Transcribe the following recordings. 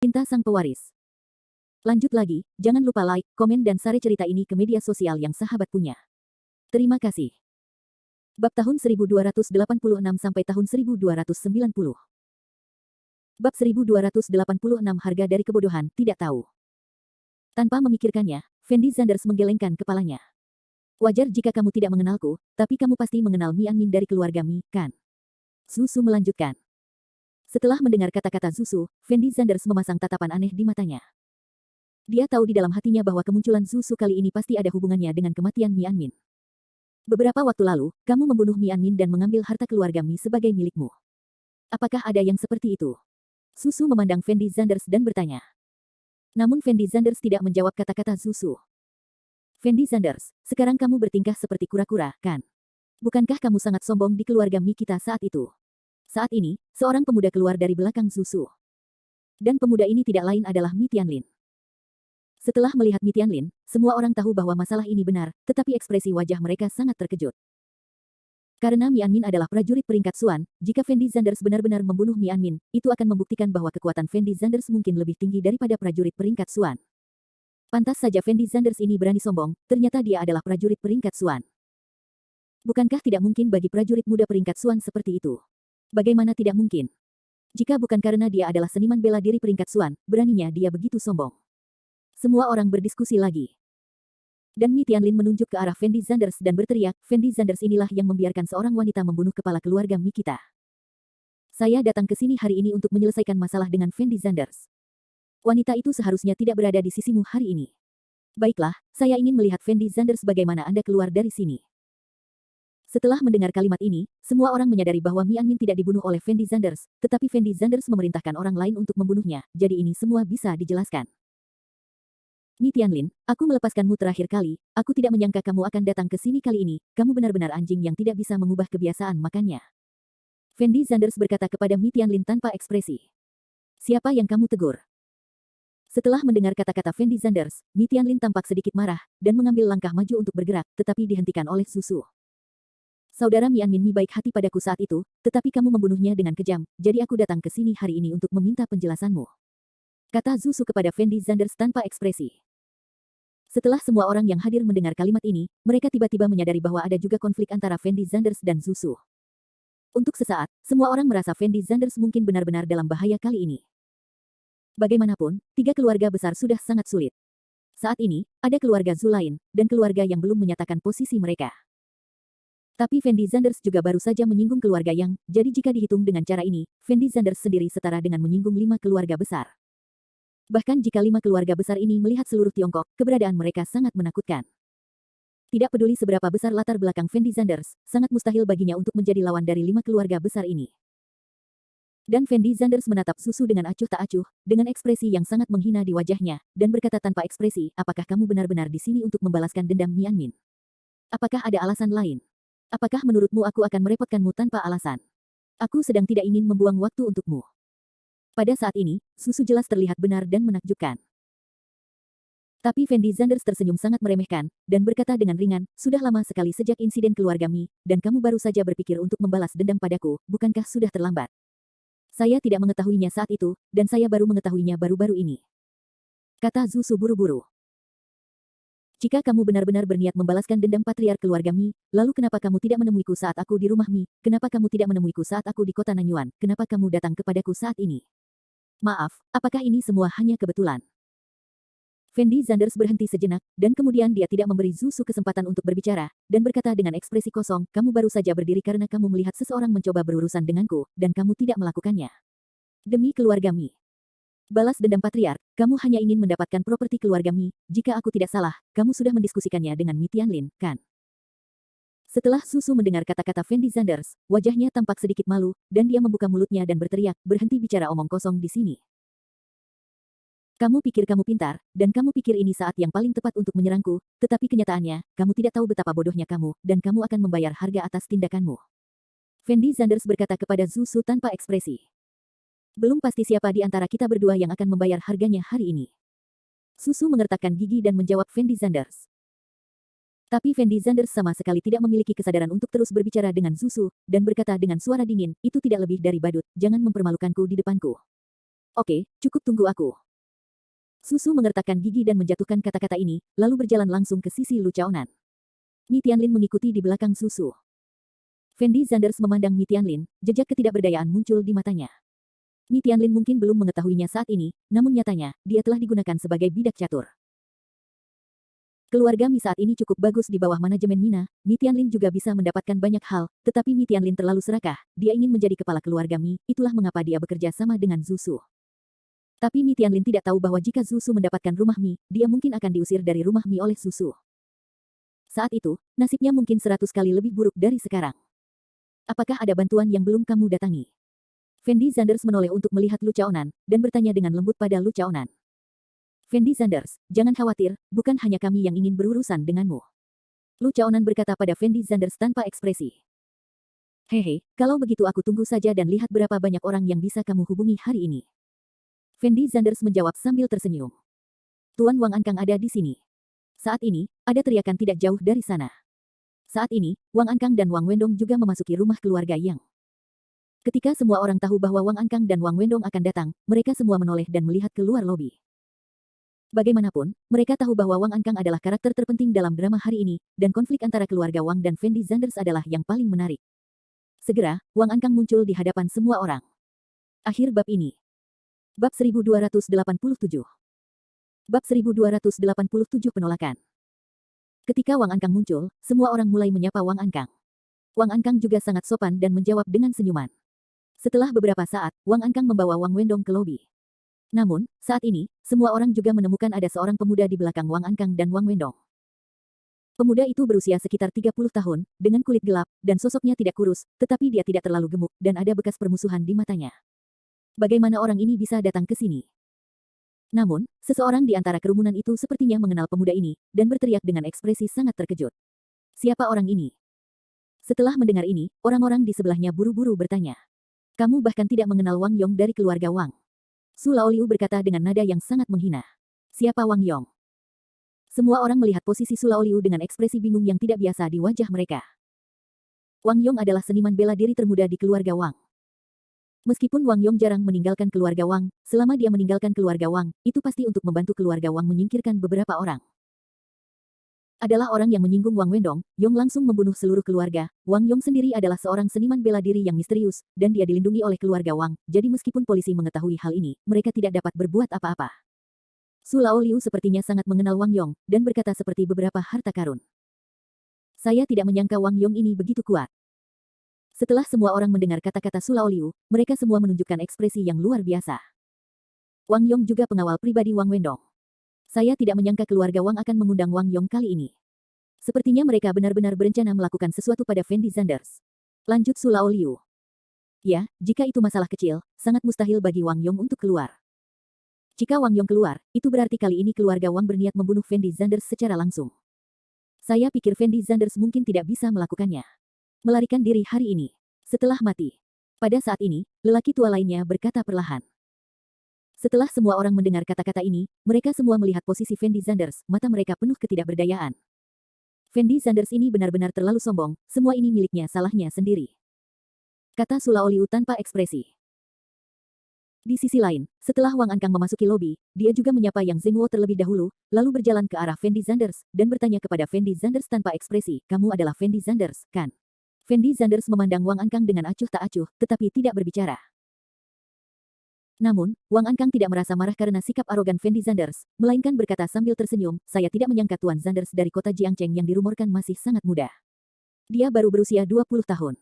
Cinta Sang Pewaris. Lanjut lagi, jangan lupa like, komen dan share cerita ini ke media sosial yang sahabat punya. Terima kasih. Bab tahun 1286 sampai tahun 1290. Bab 1286 Harga dari kebodohan, tidak tahu. Tanpa memikirkannya, Fendi Zanders menggelengkan kepalanya. Wajar jika kamu tidak mengenalku, tapi kamu pasti mengenal Mi Anmin dari keluarga Mi, kan? Zusu melanjutkan. Setelah mendengar kata-kata Zusu, Fendi Zanders memasang tatapan aneh di matanya. Dia tahu di dalam hatinya bahwa kemunculan Zusu kali ini pasti ada hubungannya dengan kematian Mi Anmin. Beberapa waktu lalu, kamu membunuh Mi Anmin dan mengambil harta keluarga Mi sebagai milikmu. Apakah ada yang seperti itu? Zusu memandang Fendi Zanders dan bertanya. Namun Fendi Zanders tidak menjawab kata-kata Zusu. Fendi Zanders, sekarang kamu bertingkah seperti kura-kura, kan? Bukankah kamu sangat sombong di keluarga Mi kita saat itu? Saat ini, seorang pemuda keluar dari belakang Zusu. Dan pemuda ini tidak lain adalah Mi Tianlin. Setelah melihat Mi Tianlin, semua orang tahu bahwa masalah ini benar, tetapi ekspresi wajah mereka sangat terkejut. Karena Mi Anmin adalah prajurit peringkat Xuan, jika Fendi Zanders benar-benar membunuh Mi Anmin, itu akan membuktikan bahwa kekuatan Fendi Zanders mungkin lebih tinggi daripada prajurit peringkat Xuan. Pantas saja Fendi Zanders ini berani sombong, ternyata dia adalah prajurit peringkat Xuan. Bukankah tidak mungkin bagi prajurit muda peringkat Xuan seperti itu? Bagaimana tidak mungkin? Jika bukan karena dia adalah seniman bela diri peringkat Xuan, beraninya dia begitu sombong. Semua orang berdiskusi lagi. Dan Mi Tianlin menunjuk ke arah Fendi Zanders dan berteriak, Fendi Zanders inilah yang membiarkan seorang wanita membunuh kepala keluarga Mi kita. Saya datang ke sini hari ini untuk menyelesaikan masalah dengan Fendi Zanders. Wanita itu seharusnya tidak berada di sisimu hari ini. Baiklah, saya ingin melihat Fendi Zanders bagaimana Anda keluar dari sini. Setelah mendengar kalimat ini, semua orang menyadari bahwa Mi Anmin tidak dibunuh oleh Fendi Zanders, tetapi Fendi Zanders memerintahkan orang lain untuk membunuhnya, jadi ini semua bisa dijelaskan. Mi Tianlin, aku melepaskanmu terakhir kali, aku tidak menyangka kamu akan datang ke sini kali ini, kamu benar-benar anjing yang tidak bisa mengubah kebiasaan makannya. Fendi Zanders berkata kepada Mi Tianlin tanpa ekspresi. Siapa yang kamu tegur? Setelah mendengar kata-kata Fendi Zanders, Mi Tianlin tampak sedikit marah, dan mengambil langkah maju untuk bergerak, tetapi dihentikan oleh Zusu. Saudara Mi Anmin Mi baik hati padaku saat itu, tetapi kamu membunuhnya dengan kejam, jadi aku datang ke sini hari ini untuk meminta penjelasanmu. Kata Zusu kepada Fendi Zanders tanpa ekspresi. Setelah semua orang yang hadir mendengar kalimat ini, mereka tiba-tiba menyadari bahwa ada juga konflik antara Fendi Zanders dan Zusu. Untuk sesaat, semua orang merasa Fendi Zanders mungkin benar-benar dalam bahaya kali ini. Bagaimanapun, tiga keluarga besar sudah sangat sulit. Saat ini, ada keluarga Zhu lain, dan keluarga yang belum menyatakan posisi mereka. Tapi Fendi Zanders juga baru saja menyinggung keluarga yang, jadi jika dihitung dengan cara ini, Fendi Zanders sendiri setara dengan menyinggung 5 keluarga besar. Bahkan jika 5 keluarga besar ini melihat seluruh Tiongkok, keberadaan mereka sangat menakutkan. Tidak peduli seberapa besar latar belakang Fendi Zanders, sangat mustahil baginya untuk menjadi lawan dari 5 keluarga besar ini. Dan Fendi Zanders menatap Zusu dengan acuh tak acuh, dengan ekspresi yang sangat menghina di wajahnya, dan berkata tanpa ekspresi, apakah kamu benar-benar di sini untuk membalaskan dendam Mi Anmin? Apakah ada alasan lain? Apakah menurutmu aku akan merepotkanmu tanpa alasan? Aku sedang tidak ingin membuang waktu untukmu. Pada saat ini, Zusu jelas terlihat benar dan menakjubkan. Tapi Fendi Zanders tersenyum sangat meremehkan, dan berkata dengan ringan, sudah lama sekali sejak insiden keluarga Mi, dan kamu baru saja berpikir untuk membalas dendam padaku, bukankah sudah terlambat? Saya tidak mengetahuinya saat itu, dan saya baru mengetahuinya baru-baru ini. Kata Zusu buru-buru. Jika kamu benar-benar berniat membalaskan dendam patriark keluarga Mi, lalu kenapa kamu tidak menemuiku saat aku di rumah Mi? Kenapa kamu tidak menemuiku saat aku di kota Nanyuan? Kenapa kamu datang kepadaku saat ini? Maaf, apakah ini semua hanya kebetulan? Fendi Zanders berhenti sejenak, dan kemudian dia tidak memberi Zusu kesempatan untuk berbicara, dan berkata dengan ekspresi kosong, kamu baru saja berdiri karena kamu melihat seseorang mencoba berurusan denganku, dan kamu tidak melakukannya. Demi keluarga Mi. Balas dendam patriark, kamu hanya ingin mendapatkan properti keluarga Mi, jika aku tidak salah, kamu sudah mendiskusikannya dengan Mi Tianlin, kan? Setelah Zusu mendengar kata-kata Fendi Zanders, wajahnya tampak sedikit malu, dan dia membuka mulutnya dan berteriak, berhenti bicara omong kosong di sini. Kamu pikir kamu pintar, dan kamu pikir ini saat yang paling tepat untuk menyerangku, tetapi kenyataannya, kamu tidak tahu betapa bodohnya kamu, dan kamu akan membayar harga atas tindakanmu. Fendi Zanders berkata kepada Zusu tanpa ekspresi. Belum pasti siapa di antara kita berdua yang akan membayar harganya hari ini. Zusu mengertakkan gigi dan menjawab Fendi Zanders. Tapi Fendi Zanders sama sekali tidak memiliki kesadaran untuk terus berbicara dengan Zusu, dan berkata dengan suara dingin, itu tidak lebih dari badut, jangan mempermalukanku di depanku. Oke, cukup tunggu aku. Susu mengertakkan gigi dan menjatuhkan kata-kata ini, lalu berjalan langsung ke sisi Lu Chaonan. Mi Tianlin mengikuti di belakang Susu. Fendi Zanders memandang Mi Tianlin, jejak ketidakberdayaan muncul di matanya. Mi Tianlin mungkin belum mengetahuinya saat ini, namun nyatanya, dia telah digunakan sebagai bidak catur. Keluarga Mi saat ini cukup bagus di bawah manajemen Mina, Mi Tianlin juga bisa mendapatkan banyak hal, tetapi Mi Tianlin terlalu serakah, dia ingin menjadi kepala keluarga Mi, itulah mengapa dia bekerja sama dengan Zusu. Tapi Mi Tianlin tidak tahu bahwa jika Zusu mendapatkan rumah Mi, dia mungkin akan diusir dari rumah Mi oleh Zusu. Saat itu, nasibnya mungkin 100 kali lebih buruk dari sekarang. Apakah ada bantuan yang belum kamu datangi? Fendi Zanders menoleh untuk melihat Lu Chaonan, dan bertanya dengan lembut pada Lu Chaonan. Fendi Zanders, jangan khawatir, bukan hanya kami yang ingin berurusan denganmu. Lu Chaonan berkata pada Fendi Zanders tanpa ekspresi. Hehe, kalau begitu aku tunggu saja dan lihat berapa banyak orang yang bisa kamu hubungi hari ini. Fendi Zanders menjawab sambil tersenyum. Tuan Wang Ankang ada di sini. Saat ini, ada teriakan tidak jauh dari sana. Saat ini, Wang Ankang dan Wang Wendong juga memasuki rumah keluarga Yang. Ketika semua orang tahu bahwa Wang Ankang dan Wang Wendong akan datang, mereka semua menoleh dan melihat keluar lobi. Bagaimanapun, mereka tahu bahwa Wang Ankang adalah karakter terpenting dalam drama hari ini, dan konflik antara keluarga Wang dan Fendi Zanders adalah yang paling menarik. Segera, Wang Ankang muncul di hadapan semua orang. Akhir bab ini. Bab 1287. Bab 1287 penolakan. Ketika Wang Ankang muncul, semua orang mulai menyapa Wang Ankang. Wang Ankang juga sangat sopan dan menjawab dengan senyuman. Setelah beberapa saat, Wang Ankang membawa Wang Wendong ke lobi. Namun, saat ini, semua orang juga menemukan ada seorang pemuda di belakang Wang Ankang dan Wang Wendong. Pemuda itu berusia sekitar 30 tahun, dengan kulit gelap, dan sosoknya tidak kurus, tetapi dia tidak terlalu gemuk, dan ada bekas permusuhan di matanya. Bagaimana orang ini bisa datang ke sini? Namun, seseorang di antara kerumunan itu sepertinya mengenal pemuda ini, dan berteriak dengan ekspresi sangat terkejut. Siapa orang ini? Setelah mendengar ini, orang-orang di sebelahnya buru-buru bertanya. Kamu bahkan tidak mengenal Wang Yong dari keluarga Wang. Su Laoliu berkata dengan nada yang sangat menghina. Siapa Wang Yong? Semua orang melihat posisi Su Laoliu dengan ekspresi bingung yang tidak biasa di wajah mereka. Wang Yong adalah seniman bela diri termuda di keluarga Wang. Meskipun Wang Yong jarang meninggalkan keluarga Wang, selama dia meninggalkan keluarga Wang, itu pasti untuk membantu keluarga Wang menyingkirkan beberapa orang. Adalah orang yang menyinggung Wang Wendong, Yong langsung membunuh seluruh keluarga. Wang Yong sendiri adalah seorang seniman bela diri yang misterius, dan dia dilindungi oleh keluarga Wang, jadi meskipun polisi mengetahui hal ini, mereka tidak dapat berbuat apa-apa. Su Laoliu sepertinya sangat mengenal Wang Yong, dan berkata seperti beberapa harta karun. Saya tidak menyangka Wang Yong ini begitu kuat. Setelah semua orang mendengar kata-kata Su Laoliu, mereka semua menunjukkan ekspresi yang luar biasa. Wang Yong juga pengawal pribadi Wang Wendong. Saya tidak menyangka keluarga Wang akan mengundang Wang Yong kali ini. Sepertinya mereka benar-benar berencana melakukan sesuatu pada Fendi Zanders. Lanjut Su Laoliu. Ya, jika itu masalah kecil, sangat mustahil bagi Wang Yong untuk keluar. Jika Wang Yong keluar, itu berarti kali ini keluarga Wang berniat membunuh Fendi Zanders secara langsung. Saya pikir Fendi Zanders mungkin tidak bisa melakukannya. Melarikan diri hari ini. Setelah mati. Pada saat ini, lelaki tua lainnya berkata perlahan. Setelah semua orang mendengar kata-kata ini, mereka semua melihat posisi Fendi Zanders, mata mereka penuh ketidakberdayaan. Fendi Zanders ini benar-benar terlalu sombong, semua ini miliknya salahnya sendiri. Kata Su Laoliu tanpa ekspresi. Di sisi lain, setelah Wang Ankang memasuki lobi, dia juga menyapa Yang Zhengwo terlebih dahulu, lalu berjalan ke arah Fendi Zanders, dan bertanya kepada Fendi Zanders tanpa ekspresi, kamu adalah Fendi Zanders, kan? Fendi Zanders memandang Wang Ankang dengan acuh tak acuh, tetapi tidak berbicara. Namun, Wang Ankang tidak merasa marah karena sikap arogan Fendi Zanders, melainkan berkata sambil tersenyum, saya tidak menyangka Tuan Zanders dari kota Jiangcheng yang dirumorkan masih sangat muda. Dia baru berusia 20 tahun.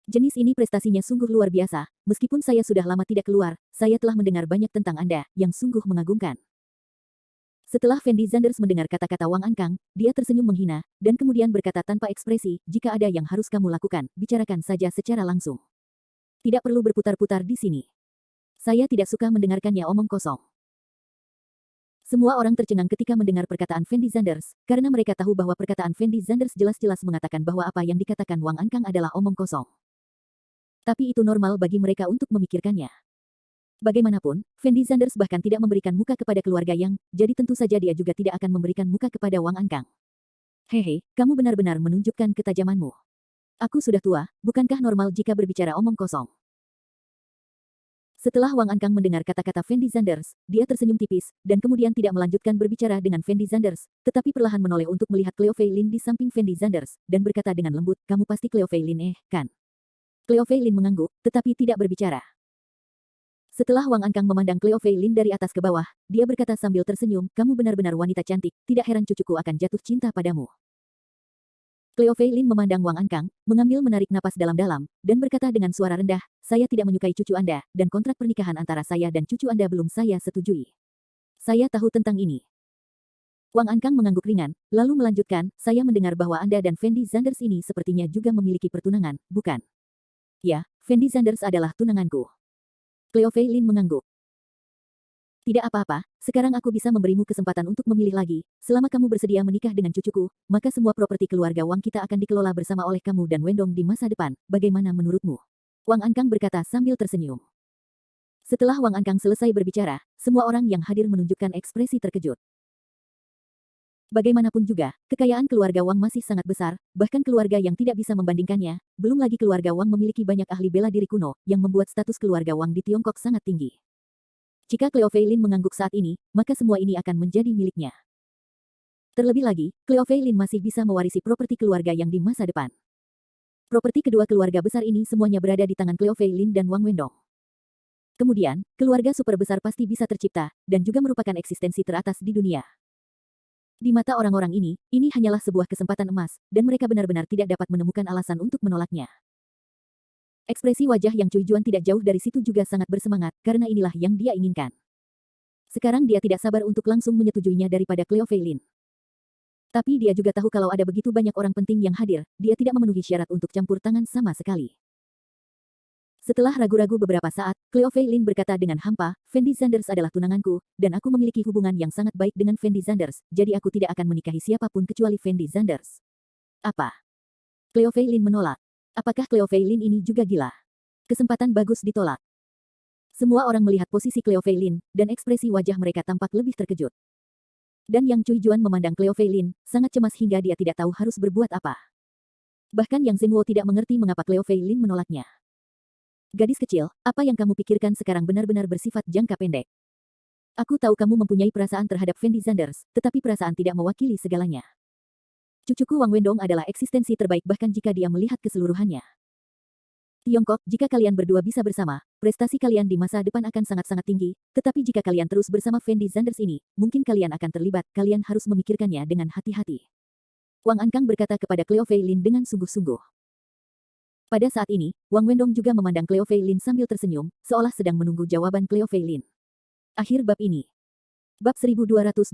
Jenis ini prestasinya sungguh luar biasa, meskipun saya sudah lama tidak keluar, saya telah mendengar banyak tentang Anda, yang sungguh mengagumkan. Setelah Fendi Zanders mendengar kata-kata Wang Ankang, dia tersenyum menghina, dan kemudian berkata tanpa ekspresi, jika ada yang harus kamu lakukan, bicarakan saja secara langsung. Tidak perlu berputar-putar di sini. Saya tidak suka mendengarkannya omong kosong. Semua orang tercengang ketika mendengar perkataan Fendi Zanders, karena mereka tahu bahwa perkataan Fendi Zanders jelas-jelas mengatakan bahwa apa yang dikatakan Wang Ankang adalah omong kosong. Tapi itu normal bagi mereka untuk memikirkannya. Bagaimanapun, Fendi Zanders bahkan tidak memberikan muka kepada keluarga Yang, jadi tentu saja dia juga tidak akan memberikan muka kepada Wang Ankang. Hehe, kamu benar-benar menunjukkan ketajamanmu. Aku sudah tua, bukankah normal jika berbicara omong kosong? Setelah Wang Ankang mendengar kata-kata Fendi Zanders, dia tersenyum tipis, dan kemudian tidak melanjutkan berbicara dengan Fendi Zanders, tetapi perlahan menoleh untuk melihat Cleo Fei Lin di samping Fendi Zanders, dan berkata dengan lembut, kamu pasti Cleo Fei Lin kan? Cleo Fei Lin mengangguk, tetapi tidak berbicara. Setelah Wang Ankang memandang Cleo Fei Lin dari atas ke bawah, dia berkata sambil tersenyum, kamu benar-benar wanita cantik, tidak heran cucuku akan jatuh cinta padamu. Cleo Fei Lin memandang Wang Ankang, mengambil menarik napas dalam-dalam, dan berkata dengan suara rendah, saya tidak menyukai cucu Anda, dan kontrak pernikahan antara saya dan cucu Anda belum saya setujui. Saya tahu tentang ini. Wang Ankang mengangguk ringan, lalu melanjutkan, saya mendengar bahwa Anda dan Fendi Zanders ini sepertinya juga memiliki pertunangan, bukan? Ya, Fendi Zanders adalah tunanganku. Cleo Fei Lin mengangguk. Tidak apa-apa, sekarang aku bisa memberimu kesempatan untuk memilih lagi. Selama kamu bersedia menikah dengan cucuku, maka semua properti keluarga Wang kita akan dikelola bersama oleh kamu dan Wendong di masa depan. Bagaimana menurutmu? Wang Ankang berkata sambil tersenyum. Setelah Wang Ankang selesai berbicara, semua orang yang hadir menunjukkan ekspresi terkejut. Bagaimanapun juga, kekayaan keluarga Wang masih sangat besar, bahkan keluarga yang tidak bisa membandingkannya, belum lagi keluarga Wang memiliki banyak ahli bela diri kuno, yang membuat status keluarga Wang di Tiongkok sangat tinggi. Jika Cleo Fei Lin mengangguk saat ini, maka semua ini akan menjadi miliknya. Terlebih lagi, Cleo Fei Lin masih bisa mewarisi properti keluarga yang di masa depan. Properti kedua keluarga besar ini semuanya berada di tangan Cleo Fei Lin dan Wang Wendong. Kemudian, keluarga super besar pasti bisa tercipta, dan juga merupakan eksistensi teratas di dunia. Di mata orang-orang ini hanyalah sebuah kesempatan emas, dan mereka benar-benar tidak dapat menemukan alasan untuk menolaknya. Ekspresi wajah Yang Cuijuan tidak jauh dari situ juga sangat bersemangat, karena inilah yang dia inginkan. Sekarang dia tidak sabar untuk langsung menyetujuinya daripada Cleo Fei Lin. Tapi dia juga tahu kalau ada begitu banyak orang penting yang hadir, dia tidak memenuhi syarat untuk campur tangan sama sekali. Setelah ragu-ragu beberapa saat, Cleo Fei Lin berkata dengan hampa, Fendi Zanders adalah tunanganku, dan aku memiliki hubungan yang sangat baik dengan Fendi Zanders, jadi aku tidak akan menikahi siapapun kecuali Fendi Zanders. Apa? Cleo Fei Lin menolak. Apakah Cleo Fei Lin ini juga gila? Kesempatan bagus ditolak. Semua orang melihat posisi Cleo Fei Lin, dan ekspresi wajah mereka tampak lebih terkejut. Dan Yang Cuijuan memandang Cleo Fei Lin, sangat cemas hingga dia tidak tahu harus berbuat apa. Bahkan Yang Zhenwo tidak mengerti mengapa Cleo Fei Lin menolaknya. Gadis kecil, apa yang kamu pikirkan sekarang benar-benar bersifat jangka pendek. Aku tahu kamu mempunyai perasaan terhadap Fendi Zanders, tetapi perasaan tidak mewakili segalanya. Cucuku Wang Wendong adalah eksistensi terbaik bahkan jika dia melihat keseluruhannya. Tiongkok, jika kalian berdua bisa bersama, prestasi kalian di masa depan akan sangat-sangat tinggi, tetapi jika kalian terus bersama Fendi Zanders ini, mungkin kalian akan terlibat, kalian harus memikirkannya dengan hati-hati. Wang Ankang berkata kepada Cleo Fei Lin dengan sungguh-sungguh. Pada saat ini, Wang Wendong juga memandang Cleo Fei Lin sambil tersenyum, seolah sedang menunggu jawaban Cleo Fei Lin. Akhir bab ini. Bab 1288.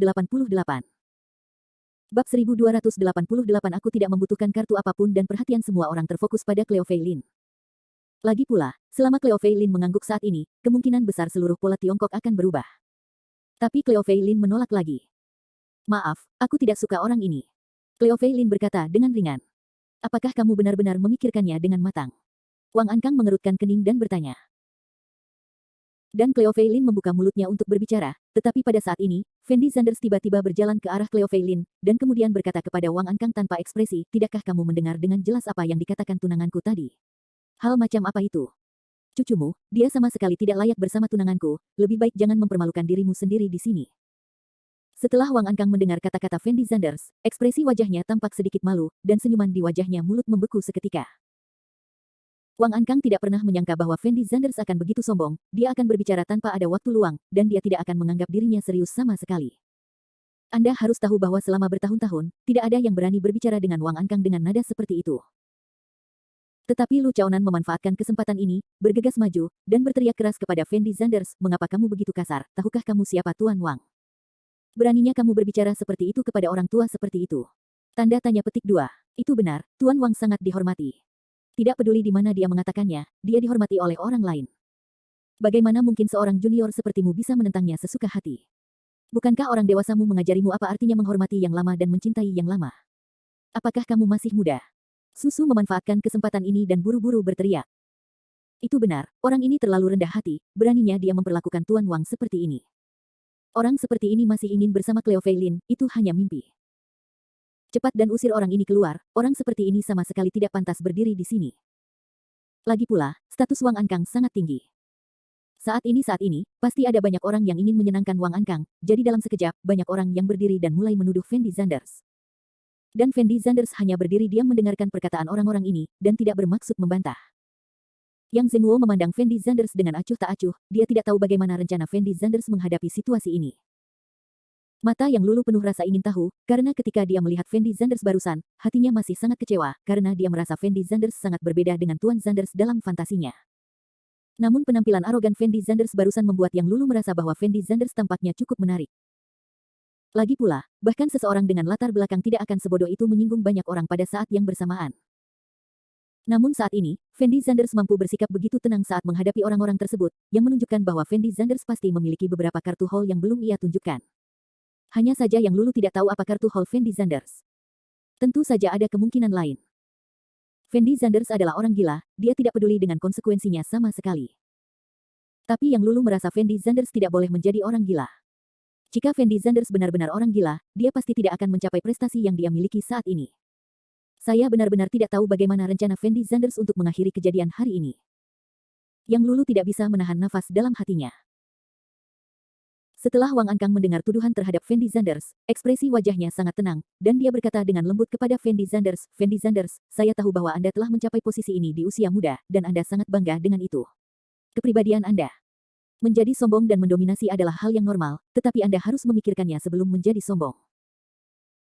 Bab 1288 aku tidak membutuhkan kartu apapun dan perhatian semua orang terfokus pada Cleo Fei Lin. Lagi pula, selama Cleo Fei Lin mengangguk saat ini, kemungkinan besar seluruh pola Tiongkok akan berubah. Tapi Cleo Fei Lin menolak lagi. Maaf, aku tidak suka orang ini. Cleo Fei Lin berkata dengan ringan. Apakah kamu benar-benar memikirkannya dengan matang? Wang Ankang mengerutkan kening dan bertanya. Dan Cleo Fei Lin membuka mulutnya untuk berbicara, tetapi pada saat ini, Fendi Zanders tiba-tiba berjalan ke arah Cleo Fei Lin, dan kemudian berkata kepada Wang Ankang tanpa ekspresi, tidakkah kamu mendengar dengan jelas apa yang dikatakan tunanganku tadi? Hal macam apa itu? Cucumu, dia sama sekali tidak layak bersama tunanganku, lebih baik jangan mempermalukan dirimu sendiri di sini. Setelah Wang Ankang mendengar kata-kata Fendi Zanders, ekspresi wajahnya tampak sedikit malu, dan senyuman di wajahnya mulut membeku seketika. Wang Ankang tidak pernah menyangka bahwa Fendi Zanders akan begitu sombong, dia akan berbicara tanpa ada waktu luang, dan dia tidak akan menganggap dirinya serius sama sekali. Anda harus tahu bahwa selama bertahun-tahun, tidak ada yang berani berbicara dengan Wang Ankang dengan nada seperti itu. Tetapi Lu Chaonan memanfaatkan kesempatan ini, bergegas maju, dan berteriak keras kepada Fendi Zanders, mengapa kamu begitu kasar, tahukah kamu siapa Tuan Wang? Beraninya kamu berbicara seperti itu kepada orang tua seperti itu. Tanda tanya petik 2. Itu benar, Tuan Wang sangat dihormati. Tidak peduli di mana dia mengatakannya, dia dihormati oleh orang lain. Bagaimana mungkin seorang junior sepertimu bisa menentangnya sesuka hati? Bukankah orang dewasamu mengajarimu apa artinya menghormati yang lama dan mencintai yang lama? Apakah kamu masih muda? Susu memanfaatkan kesempatan ini dan buru-buru berteriak. Itu benar, orang ini terlalu rendah hati, beraninya dia memperlakukan Tuan Wang seperti ini. Orang seperti ini masih ingin bersama Cleo Fei Lin, itu hanya mimpi. Cepat dan usir orang ini keluar, orang seperti ini sama sekali tidak pantas berdiri di sini. Lagi pula, status Wang Ankang sangat tinggi. Saat ini, pasti ada banyak orang yang ingin menyenangkan Wang Ankang, jadi dalam sekejap, banyak orang yang berdiri dan mulai menuduh Fendi Zanders. Dan Fendi Zanders hanya berdiri diam mendengarkan perkataan orang-orang ini, dan tidak bermaksud membantah. Yang Zhengguo memandang Fendi Zanders dengan acuh tak acuh, dia tidak tahu bagaimana rencana Fendi Zanders menghadapi situasi ini. Mata yang lulu penuh rasa ingin tahu, karena ketika dia melihat Fendi Zanders barusan, hatinya masih sangat kecewa, karena dia merasa Fendi Zanders sangat berbeda dengan Tuan Zanders dalam fantasinya. Namun penampilan arogan Fendi Zanders barusan membuat Yang Lulu merasa bahwa Fendi Zanders tampaknya cukup menarik. Lagi pula, bahkan seseorang dengan latar belakang tidak akan sebodoh itu menyinggung banyak orang pada saat yang bersamaan. Namun saat ini, Fendi Zanders mampu bersikap begitu tenang saat menghadapi orang-orang tersebut, yang menunjukkan bahwa Fendi Zanders pasti memiliki beberapa kartu haul yang belum ia tunjukkan. Hanya saja Yang Lulu tidak tahu apa kartu haul Fendi Zanders. Tentu saja ada kemungkinan lain. Fendi Zanders adalah orang gila, dia tidak peduli dengan konsekuensinya sama sekali. Tapi Yang Lulu merasa Fendi Zanders tidak boleh menjadi orang gila. Jika Fendi Zanders benar-benar orang gila, dia pasti tidak akan mencapai prestasi yang dia miliki saat ini. Saya benar-benar tidak tahu bagaimana rencana Fendi Zanders untuk mengakhiri kejadian hari ini. Yang Lulu tidak bisa menahan nafas dalam hatinya. Setelah Wang Ankang mendengar tuduhan terhadap Fendi Zanders, ekspresi wajahnya sangat tenang, dan dia berkata dengan lembut kepada Fendi Zanders, "Fendi Zanders, saya tahu bahwa Anda telah mencapai posisi ini di usia muda, dan Anda sangat bangga dengan itu. Kepribadian Anda menjadi sombong dan mendominasi adalah hal yang normal, tetapi Anda harus memikirkannya sebelum menjadi sombong.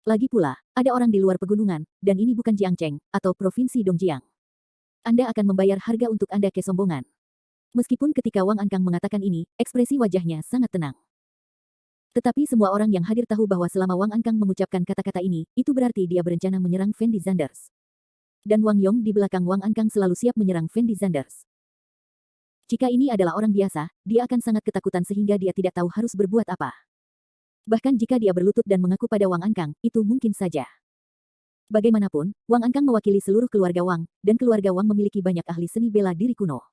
Lagi pula, ada orang di luar pegunungan, dan ini bukan Jiangcheng, atau Provinsi Dongjiang. Anda akan membayar harga untuk Anda kesombongan." Meskipun ketika Wang Ankang mengatakan ini, ekspresi wajahnya sangat tenang. Tetapi semua orang yang hadir tahu bahwa selama Wang Ankang mengucapkan kata-kata ini, itu berarti dia berencana menyerang Fendi Zanders. Dan Wang Yong di belakang Wang Ankang selalu siap menyerang Fendi Zanders. Jika ini adalah orang biasa, dia akan sangat ketakutan sehingga dia tidak tahu harus berbuat apa. Bahkan jika dia berlutut dan mengaku pada Wang Ankang, itu mungkin saja. Bagaimanapun, Wang Ankang mewakili seluruh keluarga Wang, dan keluarga Wang memiliki banyak ahli seni bela diri kuno.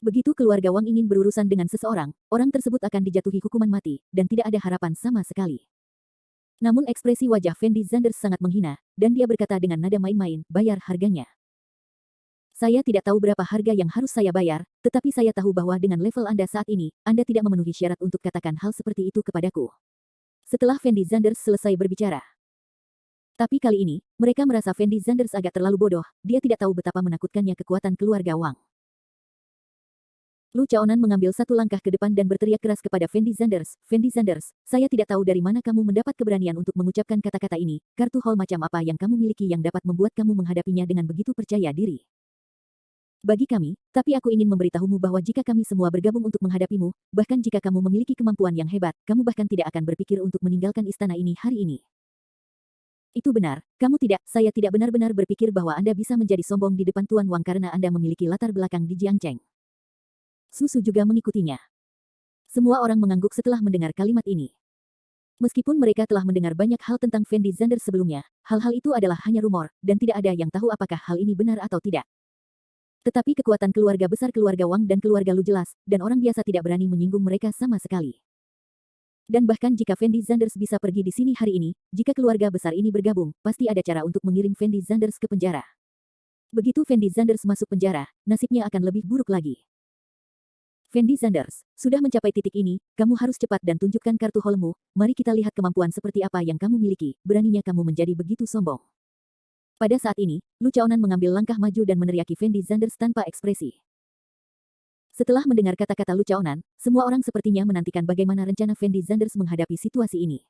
Begitu keluarga Wang ingin berurusan dengan seseorang, orang tersebut akan dijatuhi hukuman mati, dan tidak ada harapan sama sekali. Namun ekspresi wajah Fendi Zanders sangat menghina, dan dia berkata dengan nada main-main, "Bayar harganya. Saya tidak tahu berapa harga yang harus saya bayar, tetapi saya tahu bahwa dengan level Anda saat ini, Anda tidak memenuhi syarat untuk katakan hal seperti itu kepadaku." Setelah Fendi Zanders selesai berbicara. Tapi kali ini, mereka merasa Fendi Zanders agak terlalu bodoh, dia tidak tahu betapa menakutkannya kekuatan keluarga Wang. Lu Chaonan mengambil satu langkah ke depan dan berteriak keras kepada Fendi Zanders, "Fendi Zanders, saya tidak tahu dari mana kamu mendapat keberanian untuk mengucapkan kata-kata ini, kartu haul macam apa yang kamu miliki yang dapat membuat kamu menghadapinya dengan begitu percaya diri. Bagi kami, tapi aku ingin memberitahumu bahwa jika kami semua bergabung untuk menghadapimu, bahkan jika kamu memiliki kemampuan yang hebat, kamu bahkan tidak akan berpikir untuk meninggalkan istana ini hari ini." Itu benar, kamu tidak, saya tidak benar-benar berpikir bahwa Anda bisa menjadi sombong di depan Tuan Wang karena Anda memiliki latar belakang di Jiangcheng. Susu juga mengikutinya. Semua orang mengangguk setelah mendengar kalimat ini. Meskipun mereka telah mendengar banyak hal tentang Fendi Zanders sebelumnya, hal-hal itu adalah hanya rumor, dan tidak ada yang tahu apakah hal ini benar atau tidak. Tetapi kekuatan keluarga besar keluarga Wang dan keluarga Lu jelas, dan orang biasa tidak berani menyinggung mereka sama sekali. Dan bahkan jika Fendi Zanders bisa pergi di sini hari ini, jika keluarga besar ini bergabung, pasti ada cara untuk mengirim Fendi Zanders ke penjara. Begitu Fendi Zanders masuk penjara, nasibnya akan lebih buruk lagi. Fendi Zanders, sudah mencapai titik ini, kamu harus cepat dan tunjukkan kartu haulmu, mari kita lihat kemampuan seperti apa yang kamu miliki, beraninya kamu menjadi begitu sombong. Pada saat ini, Lu Chaonan mengambil langkah maju dan meneriaki Fendi Zanders tanpa ekspresi. Setelah mendengar kata-kata Lu Chaonan, semua orang sepertinya menantikan bagaimana rencana Fendi Zanders menghadapi situasi ini.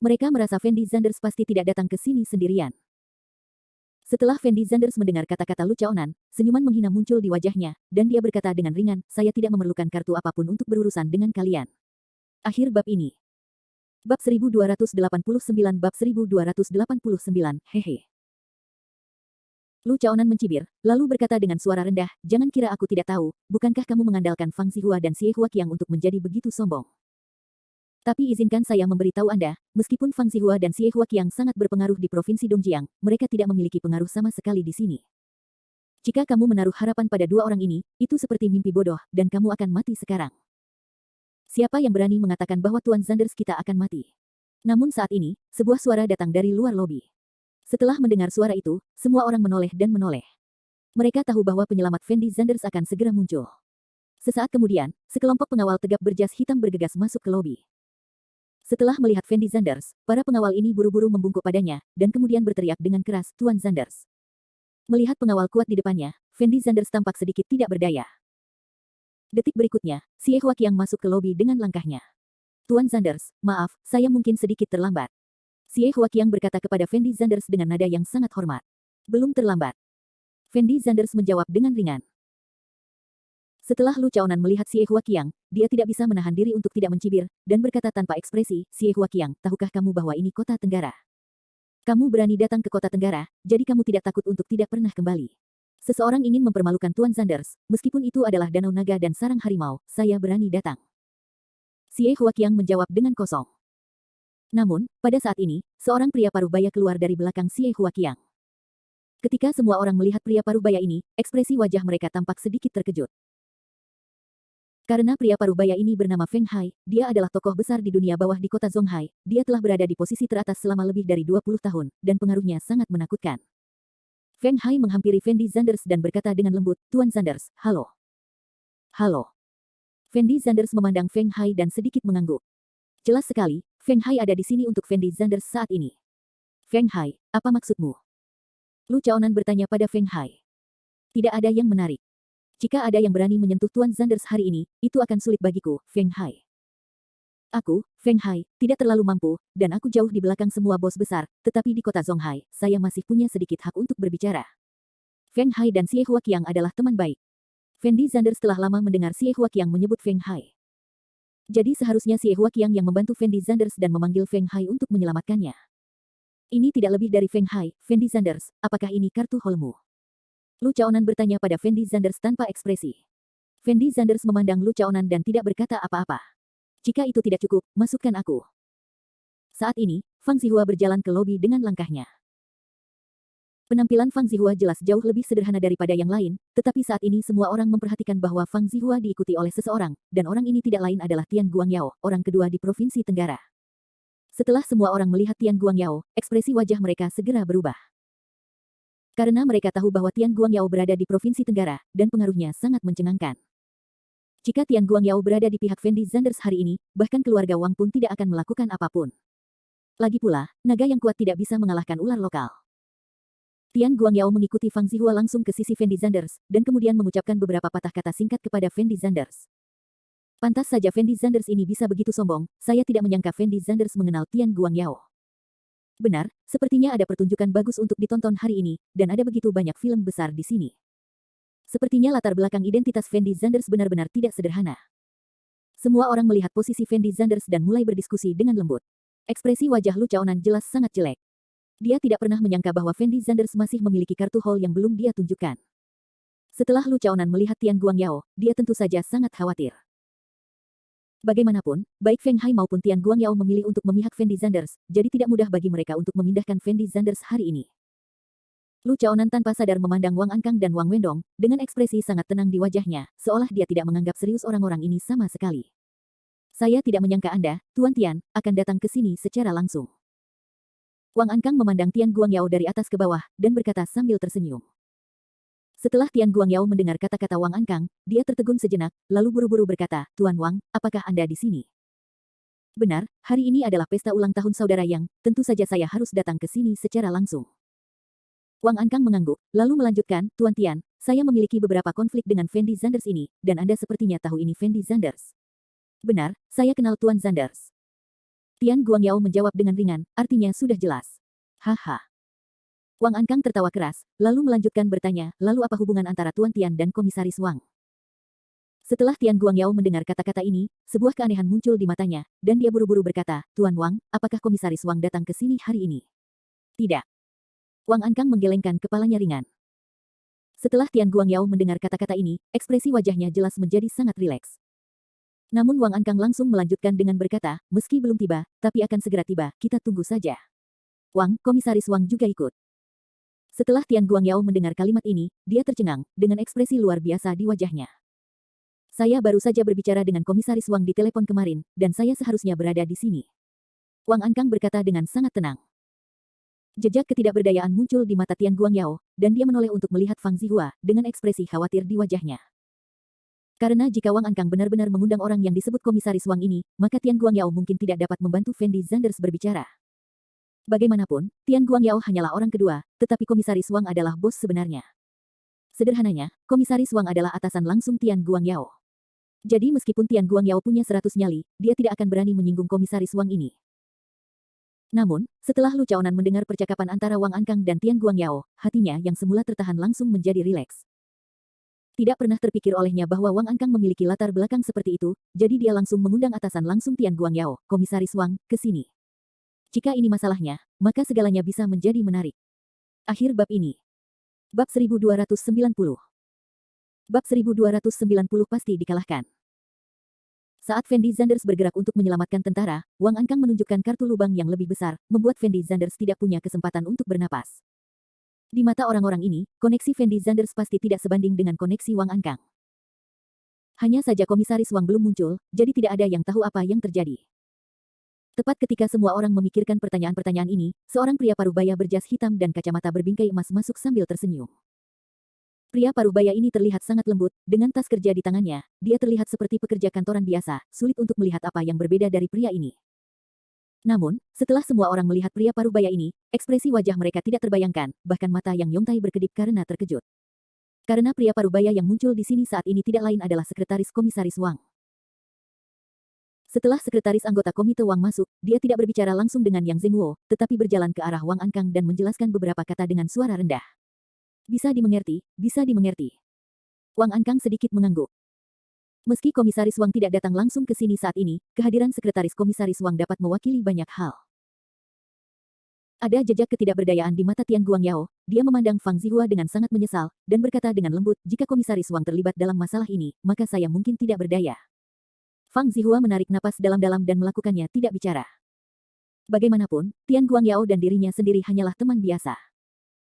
Mereka merasa Fendi Zanders pasti tidak datang ke sini sendirian. Setelah Fendi Zanders mendengar kata-kata Lu Chaonan, senyuman menghina muncul di wajahnya, dan dia berkata dengan ringan, "Saya tidak memerlukan kartu apapun untuk berurusan dengan kalian." Akhir bab ini. Bab 1289 Bab 1289, hehe. Lu Chaonan mencibir, lalu berkata dengan suara rendah, "Jangan kira aku tidak tahu, bukankah kamu mengandalkan Fang Zihua dan Xie Huaqiang untuk menjadi begitu sombong? Tapi izinkan saya memberitahu Anda, meskipun Fang Zihua dan Xie Huaqiang sangat berpengaruh di Provinsi Dongjiang, mereka tidak memiliki pengaruh sama sekali di sini. Jika kamu menaruh harapan pada dua orang ini, itu seperti mimpi bodoh, dan kamu akan mati sekarang. Siapa yang berani mengatakan bahwa Tuan Zanders kita akan mati?" Namun saat ini, sebuah suara datang dari luar lobi. Setelah mendengar suara itu, semua orang menoleh dan menoleh. Mereka tahu bahwa penyelamat Fendi Zanders akan segera muncul. Sesaat kemudian, sekelompok pengawal tegap berjas hitam bergegas masuk ke lobi. Setelah melihat Fendi Zanders, para pengawal ini buru-buru membungkuk padanya, dan kemudian berteriak dengan keras, "Tuan Zanders." Melihat pengawal kuat di depannya, Fendi Zanders tampak sedikit tidak berdaya. Detik berikutnya, Xie Huaqiang masuk ke lobi dengan langkahnya. "Tuan Zanders, maaf, saya mungkin sedikit terlambat." Xie Huaqiang berkata kepada Fendi Zanders dengan nada yang sangat hormat. "Belum terlambat." Fendi Zanders menjawab dengan ringan. Setelah Lu Chaonan melihat Xie Huaqiang, dia tidak bisa menahan diri untuk tidak mencibir, dan berkata tanpa ekspresi, "Xie Huaqiang, tahukah kamu bahwa ini kota Tenggara? Kamu berani datang ke kota Tenggara, jadi kamu tidak takut untuk tidak pernah kembali. Seseorang ingin mempermalukan Tuan Zanders, meskipun itu adalah Danau Naga dan Sarang Harimau, saya berani datang." Xie Huaqiang menjawab dengan kosong. Namun, pada saat ini, seorang pria parubaya keluar dari belakang Xie Huaqiang. Ketika semua orang melihat pria parubaya ini, ekspresi wajah mereka tampak sedikit terkejut. Karena pria parubaya ini bernama Feng Hai, dia adalah tokoh besar di dunia bawah di kota Zonghai, dia telah berada di posisi teratas selama lebih dari 20 tahun, dan pengaruhnya sangat menakutkan. Feng Hai menghampiri Fendi Zanders dan berkata dengan lembut, "Tuan Zanders, halo." "Halo." Fendi Zanders memandang Feng Hai dan sedikit mengangguk. Jelas sekali, Feng Hai ada di sini untuk Fendi Zanders saat ini. "Feng Hai, apa maksudmu?" Lu Chaonan bertanya pada Feng Hai. "Tidak ada yang menarik. Jika ada yang berani menyentuh Tuan Zanders hari ini, itu akan sulit bagiku, Feng Hai. Aku, Feng Hai, tidak terlalu mampu, dan aku jauh di belakang semua bos besar, tetapi di kota Zonghai, saya masih punya sedikit hak untuk berbicara." Feng Hai dan Xie Huaqiang adalah teman baik. Fendi Zanders telah lama mendengar Xie Huaqiang menyebut Feng Hai. Jadi seharusnya Xie Huaqiang yang membantu Fendi Zanders dan memanggil Feng Hai untuk menyelamatkannya. Ini tidak lebih dari Feng Hai, Fendi Zanders, apakah ini kartu holmu? Lu Chaonan bertanya pada Fendi Zanders tanpa ekspresi. Fendi Zanders memandang Lu Chaonan dan tidak berkata apa-apa. "Jika itu tidak cukup, masukkan aku." Saat ini, Fang Zihua berjalan ke lobi dengan langkahnya. Penampilan Fang Zihua jelas jauh lebih sederhana daripada yang lain, tetapi saat ini semua orang memperhatikan bahwa Fang Zihua diikuti oleh seseorang, dan orang ini tidak lain adalah Tian Guangyao, orang kedua di Provinsi Tenggara. Setelah semua orang melihat Tian Guangyao, ekspresi wajah mereka segera berubah. Karena mereka tahu bahwa Tian Guangyao berada di Provinsi Tenggara, dan pengaruhnya sangat mencengangkan. Jika Tian Guangyao berada di pihak Fendi Zanders hari ini, bahkan keluarga Wang pun tidak akan melakukan apapun. Lagi pula, naga yang kuat tidak bisa mengalahkan ular lokal. Tian Guangyao mengikuti Fang Zihua langsung ke sisi Fendi Zanders, dan kemudian mengucapkan beberapa patah kata singkat kepada Fendi Zanders. Pantas saja Fendi Zanders ini bisa begitu sombong, saya tidak menyangka Fendi Zanders mengenal Tian Guangyao. Benar, sepertinya ada pertunjukan bagus untuk ditonton hari ini, dan ada begitu banyak film besar di sini. Sepertinya latar belakang identitas Fendi Zanders benar-benar tidak sederhana. Semua orang melihat posisi Fendi Zanders dan mulai berdiskusi dengan lembut. Ekspresi wajah Lu Chaonan jelas sangat jelek. Dia tidak pernah menyangka bahwa Fendi Zanders masih memiliki kartu hall yang belum dia tunjukkan. Setelah Lu Chaonan melihat Tian Guangyao, dia tentu saja sangat khawatir. Bagaimanapun, baik Feng Hai maupun Tian Guangyao memilih untuk memihak Fendi Zanders, jadi tidak mudah bagi mereka untuk memindahkan Fendi Zanders hari ini. Lu Chaonan tanpa sadar memandang Wang Ankang dan Wang Wendong, dengan ekspresi sangat tenang di wajahnya, seolah dia tidak menganggap serius orang-orang ini sama sekali. "Saya tidak menyangka Anda, Tuan Tian, akan datang ke sini secara langsung." Wang Ankang memandang Tian Guangyao dari atas ke bawah, dan berkata sambil tersenyum. Setelah Tian Guangyao mendengar kata-kata Wang Ankang, dia tertegun sejenak, lalu buru-buru berkata, "Tuan Wang, apakah Anda di sini?" "Benar, hari ini adalah pesta ulang tahun saudara Yang, tentu saja saya harus datang ke sini secara langsung." Wang Ankang mengangguk, lalu melanjutkan, "Tuan Tian, saya memiliki beberapa konflik dengan Fendi Zanders ini, dan Anda sepertinya tahu ini Fendi Zanders." "Benar, saya kenal Tuan Zanders." Tian Guangyao menjawab dengan ringan, artinya sudah jelas. "Haha." Wang Ankang tertawa keras, lalu melanjutkan bertanya, "Lalu apa hubungan antara Tuan Tian dan Komisaris Wang?" Setelah Tian Guangyao mendengar kata-kata ini, sebuah keanehan muncul di matanya, dan dia buru-buru berkata, "Tuan Wang, apakah Komisaris Wang datang ke sini hari ini?" "Tidak." Wang Ankang menggelengkan kepalanya ringan. Setelah Tian Guangyao mendengar kata-kata ini, ekspresi wajahnya jelas menjadi sangat rileks. Namun Wang Ankang langsung melanjutkan dengan berkata, "Meski belum tiba, tapi akan segera tiba, kita tunggu saja." "Wang, Komisaris Wang juga ikut." Setelah Tian Guangyao mendengar kalimat ini, dia tercengang, dengan ekspresi luar biasa di wajahnya. "Saya baru saja berbicara dengan Komisaris Wang di telepon kemarin, dan saya seharusnya berada di sini." Wang Ankang berkata dengan sangat tenang. Jejak ketidakberdayaan muncul di mata Tian Guangyao, dan dia menoleh untuk melihat Fang Zihua, dengan ekspresi khawatir di wajahnya. Karena jika Wang Ankang benar-benar mengundang orang yang disebut Komisaris Wang ini, maka Tian Guangyao mungkin tidak dapat membantu Fendi Zanders berbicara. Bagaimanapun, Tian Guangyao hanyalah orang kedua, tetapi Komisaris Wang adalah bos sebenarnya. Sederhananya, Komisaris Wang adalah atasan langsung Tian Guangyao. Jadi meskipun Tian Guangyao punya 100 nyali, dia tidak akan berani menyinggung Komisaris Wang ini. Namun, setelah Lu Chaonan mendengar percakapan antara Wang Ankang dan Tian Guangyao, hatinya yang semula tertahan langsung menjadi rileks. Tidak pernah terpikir olehnya bahwa Wang Ankang memiliki latar belakang seperti itu, jadi dia langsung mengundang atasan langsung Tian Guangyao, Komisaris Wang, ke sini. Jika ini masalahnya, maka segalanya bisa menjadi menarik. Akhir bab ini. Bab 1290. Bab 1290 pasti dikalahkan. Saat Fendi Zanders bergerak untuk menyelamatkan tentara, Wang Ankang menunjukkan kartu lubang yang lebih besar, membuat Fendi Zanders tidak punya kesempatan untuk bernapas. Di mata orang-orang ini, koneksi Fendi Zanders pasti tidak sebanding dengan koneksi Wang Ankang. Hanya saja Komisaris Wang belum muncul, jadi tidak ada yang tahu apa yang terjadi. Tepat ketika semua orang memikirkan pertanyaan-pertanyaan ini, seorang pria parubaya berjas hitam dan kacamata berbingkai emas masuk sambil tersenyum. Pria parubaya ini terlihat sangat lembut, dengan tas kerja di tangannya, dia terlihat seperti pekerja kantoran biasa, sulit untuk melihat apa yang berbeda dari pria ini. Namun, setelah semua orang melihat pria parubaya ini, ekspresi wajah mereka tidak terbayangkan, bahkan mata yang Yongtai berkedip karena terkejut. Karena pria parubaya yang muncul di sini saat ini tidak lain adalah sekretaris Komisaris Wang. Setelah sekretaris anggota Komite Wang masuk, dia tidak berbicara langsung dengan Yang Zhengguo, tetapi berjalan ke arah Wang Ankang dan menjelaskan beberapa kata dengan suara rendah. Bisa dimengerti, bisa dimengerti. Wang Ankang sedikit mengangguk. Meski Komisaris Wang tidak datang langsung ke sini saat ini, kehadiran sekretaris Komisaris Wang dapat mewakili banyak hal. Ada jejak ketidakberdayaan di mata Tian Guangyao, dia memandang Fang Zihua dengan sangat menyesal, dan berkata dengan lembut, jika Komisaris Wang terlibat dalam masalah ini, maka saya mungkin tidak berdaya. Fang Zihua menarik napas dalam-dalam dan melakukannya tidak bicara. Bagaimanapun, Tian Guangyao dan dirinya sendiri hanyalah teman biasa.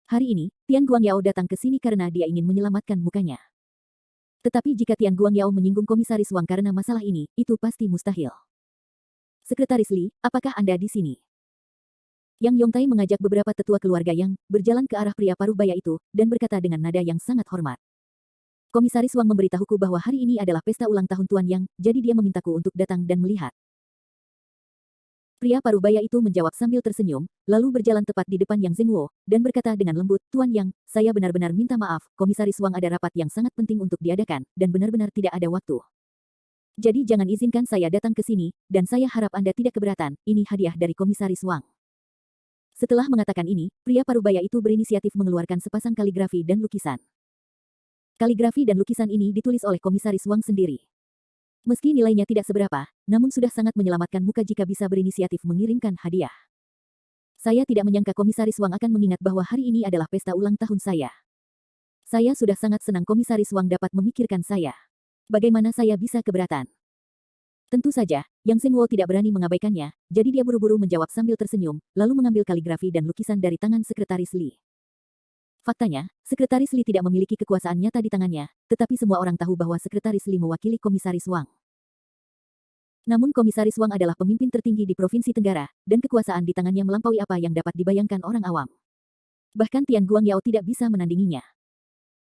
Hari ini, Tian Guangyao datang ke sini karena dia ingin menyelamatkan mukanya. Tetapi jika Tian Guangyao menyinggung Komisaris Wang karena masalah ini, itu pasti mustahil. Sekretaris Li, apakah Anda di sini? Yang Yongtai mengajak beberapa tetua keluarga Yang, berjalan ke arah pria parubaya itu, dan berkata dengan nada yang sangat hormat. Komisaris Wang memberitahuku bahwa hari ini adalah pesta ulang tahun Tuan Yang, jadi dia memintaku untuk datang dan melihat. Pria parubaya itu menjawab sambil tersenyum, lalu berjalan tepat di depan Yang Zhengguo, dan berkata dengan lembut, Tuan Yang, saya benar-benar minta maaf, Komisaris Wang ada rapat yang sangat penting untuk diadakan, dan benar-benar tidak ada waktu. Jadi jangan izinkan saya datang ke sini, dan saya harap Anda tidak keberatan, ini hadiah dari Komisaris Wang. Setelah mengatakan ini, pria parubaya itu berinisiatif mengeluarkan sepasang kaligrafi dan lukisan. Kaligrafi dan lukisan ini ditulis oleh Komisaris Wang sendiri. Meski nilainya tidak seberapa, namun sudah sangat menyelamatkan muka jika bisa berinisiatif mengirimkan hadiah. Saya tidak menyangka Komisaris Wang akan mengingat bahwa hari ini adalah pesta ulang tahun saya. Saya sudah sangat senang Komisaris Wang dapat memikirkan saya. Bagaimana saya bisa keberatan? Tentu saja, Yang Zhengguo tidak berani mengabaikannya, jadi dia buru-buru menjawab sambil tersenyum, lalu mengambil kaligrafi dan lukisan dari tangan Sekretaris Li. Faktanya, Sekretaris Li tidak memiliki kekuasaan nyata di tangannya, tetapi semua orang tahu bahwa Sekretaris Li mewakili Komisaris Wang. Namun Komisaris Wang adalah pemimpin tertinggi di Provinsi Tenggara, dan kekuasaan di tangannya melampaui apa yang dapat dibayangkan orang awam. Bahkan Tian Guangyao tidak bisa menandinginya.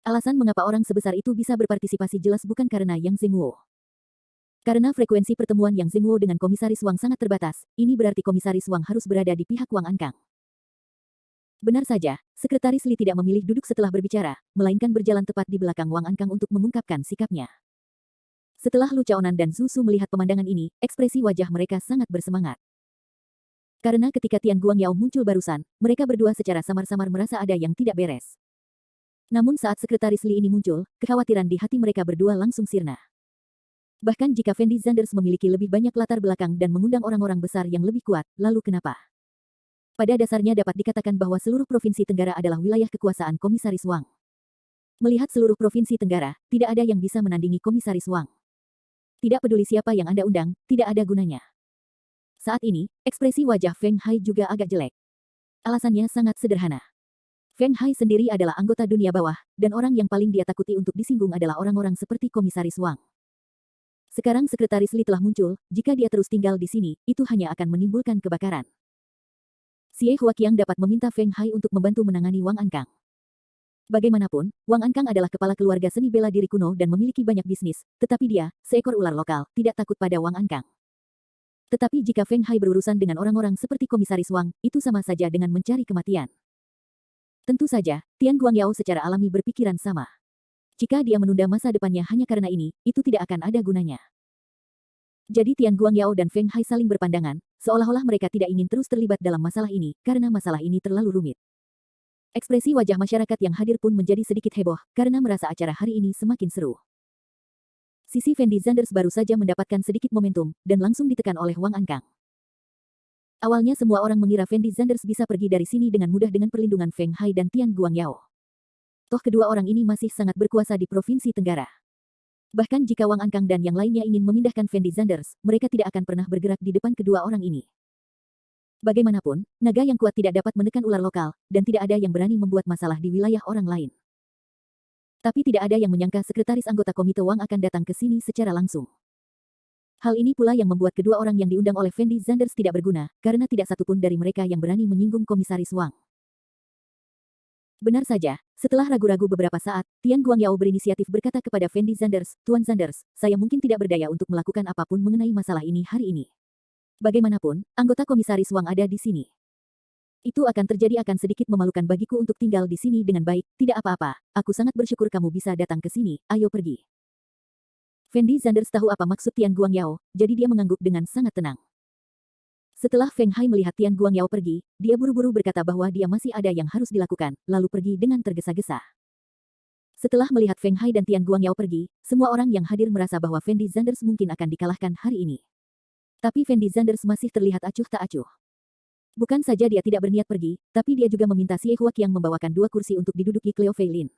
Alasan mengapa orang sebesar itu bisa berpartisipasi jelas bukan karena Yang Zhengguo. Karena frekuensi pertemuan Yang Zhengguo dengan Komisaris Wang sangat terbatas, ini berarti Komisaris Wang harus berada di pihak Wang Ankang. Benar saja, Sekretaris Li tidak memilih duduk setelah berbicara, melainkan berjalan tepat di belakang Wang Ankang untuk mengungkapkan sikapnya. Setelah Lu Chaonan dan Zhu Su melihat pemandangan ini, ekspresi wajah mereka sangat bersemangat. Karena ketika Tian Guangyao muncul barusan, mereka berdua secara samar-samar merasa ada yang tidak beres. Namun saat Sekretaris Li ini muncul, kekhawatiran di hati mereka berdua langsung sirna. Bahkan jika Fendi Zanders memiliki lebih banyak latar belakang dan mengundang orang-orang besar yang lebih kuat, lalu kenapa? Pada dasarnya dapat dikatakan bahwa seluruh Provinsi Tenggara adalah wilayah kekuasaan Komisaris Wang. Melihat seluruh Provinsi Tenggara, tidak ada yang bisa menandingi Komisaris Wang. Tidak peduli siapa yang Anda undang, tidak ada gunanya. Saat ini, ekspresi wajah Feng Hai juga agak jelek. Alasannya sangat sederhana. Feng Hai sendiri adalah anggota dunia bawah, dan orang yang paling dia takuti untuk disinggung adalah orang-orang seperti Komisaris Wang. Sekarang Sekretaris Li telah muncul, jika dia terus tinggal di sini, itu hanya akan menimbulkan kebakaran. Xie Huaqiang dapat meminta Feng Hai untuk membantu menangani Wang Ankang. Bagaimanapun, Wang Ankang adalah kepala keluarga seni bela diri kuno dan memiliki banyak bisnis, tetapi dia, seekor ular lokal, tidak takut pada Wang Ankang. Tetapi jika Feng Hai berurusan dengan orang-orang seperti Komisaris Wang, itu sama saja dengan mencari kematian. Tentu saja, Tian Guangyao secara alami berpikiran sama. Jika dia menunda masa depannya hanya karena ini, itu tidak akan ada gunanya. Jadi Tian Guangyao dan Feng Hai saling berpandangan, seolah-olah mereka tidak ingin terus terlibat dalam masalah ini, karena masalah ini terlalu rumit. Ekspresi wajah masyarakat yang hadir pun menjadi sedikit heboh, karena merasa acara hari ini semakin seru. Sisi Fendi Zanders baru saja mendapatkan sedikit momentum, dan langsung ditekan oleh Wang Ankang. Awalnya semua orang mengira Fendi Zanders bisa pergi dari sini dengan mudah dengan perlindungan Feng Hai dan Tian Guangyao. Toh kedua orang ini masih sangat berkuasa di Provinsi Tenggara. Bahkan jika Wang Ankang dan yang lainnya ingin memindahkan Fendi Zanders, mereka tidak akan pernah bergerak di depan kedua orang ini. Bagaimanapun, naga yang kuat tidak dapat menekan ular lokal, dan tidak ada yang berani membuat masalah di wilayah orang lain. Tapi tidak ada yang menyangka sekretaris anggota komite Wang akan datang ke sini secara langsung. Hal ini pula yang membuat kedua orang yang diundang oleh Fendi Zanders tidak berguna, karena tidak satupun dari mereka yang berani menyinggung Komisaris Wang. Benar saja, setelah ragu-ragu beberapa saat, Tian Guangyao berinisiatif berkata kepada Fendi Zanders, "Tuan Zanders, saya mungkin tidak berdaya untuk melakukan apapun mengenai masalah ini hari ini. Bagaimanapun, anggota Komisaris Wang ada di sini. Itu akan terjadi akan sedikit memalukan bagiku untuk tinggal di sini dengan baik, tidak apa-apa, aku sangat bersyukur kamu bisa datang ke sini, ayo pergi." Fendi Zanders tahu apa maksud Tian Guangyao, jadi dia mengangguk dengan sangat tenang. Setelah Feng Hai melihat Tian Guangyao pergi, dia buru-buru berkata bahwa dia masih ada yang harus dilakukan, lalu pergi dengan tergesa-gesa. Setelah melihat Feng Hai dan Tian Guangyao pergi, semua orang yang hadir merasa bahwa Fendi Zanders mungkin akan dikalahkan hari ini. Tapi Fendi Zanders masih terlihat acuh tak acuh. Bukan saja dia tidak berniat pergi, tapi dia juga meminta Xie Huaqiang membawakan 2 kursi untuk diduduki Cleo Fei Lin.